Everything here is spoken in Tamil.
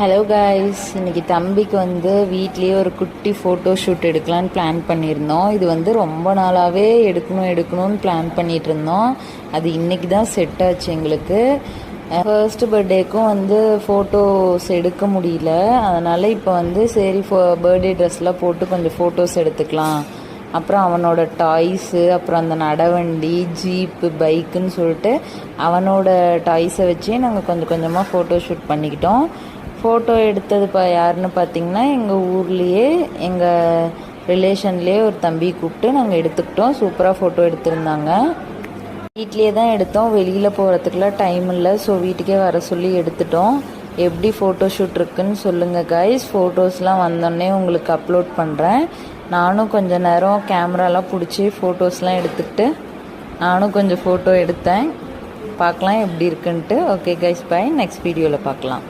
ஹலோ காய்ஸ், இன்றைக்கி தம்பிக்கு வீட்லேயே ஒரு குட்டி ஃபோட்டோ ஷூட் எடுக்கலான்னு பிளான் பண்ணியிருந்தோம். இது ரொம்ப நாளாகவே எடுக்கணும்னு பிளான் பண்ணிகிட்டு இருந்தோம். அது இன்றைக்கி தான் செட் ஆச்சு எங்களுக்கு. ஃபர்ஸ்ட் பர்த்டேக்கும் ஃபோட்டோஸ் எடுக்க முடியல. அதனால் இப்போ சரி பர்த்டே ட்ரெஸ்லாம் போட்டு கொஞ்சம் ஃபோட்டோஸ் எடுத்துக்கலாம். அப்புறம் அவனோட டாய்ஸு, அப்புறம் அந்த நடவண்டி, ஜீப்பு, பைக்குன்னு சொல்லிட்டு அவனோட டாய்ஸை வச்சே நாங்கள் கொஞ்சம் கொஞ்சமாக ஃபோட்டோ ஷூட் பண்ணிக்கிட்டோம். ஃபோட்டோ எடுத்தது யாருன்னு பார்த்தீங்கன்னா, எங்கள் ஊர்லேயே எங்கள் ரிலேஷன்லேயே ஒரு தம்பி கூப்பிட்டு நாங்கள் எடுத்துக்கிட்டோம். சூப்பராக ஃபோட்டோ எடுத்திருந்தாங்க. வீட்லேயே தான் எடுத்தோம், வெளியில் போகிறதுக்குலாம் டைம் இல்லை. ஸோ வீட்டுக்கே வர சொல்லி எடுத்துட்டோம். எப்படி ஃபோட்டோ ஷூட் இருக்குன்னு சொல்லுங்கள் காய்ஸ். ஃபோட்டோஸ்லாம் வந்தோடனே உங்களுக்கு அப்லோட் பண்ணுறேன். நானும் கொஞ்சம் நேரம் கேமராலாம் பிடிச்சி ஃபோட்டோஸ்லாம் எடுத்துக்கிட்டு நானும் கொஞ்சம் ஃபோட்டோ எடுத்தேன். பார்க்கலாம் எப்படி இருக்குன்ட்டு. Okay guys, by. நெக்ஸ்ட் வீடியோவில் பார்க்கலாம்.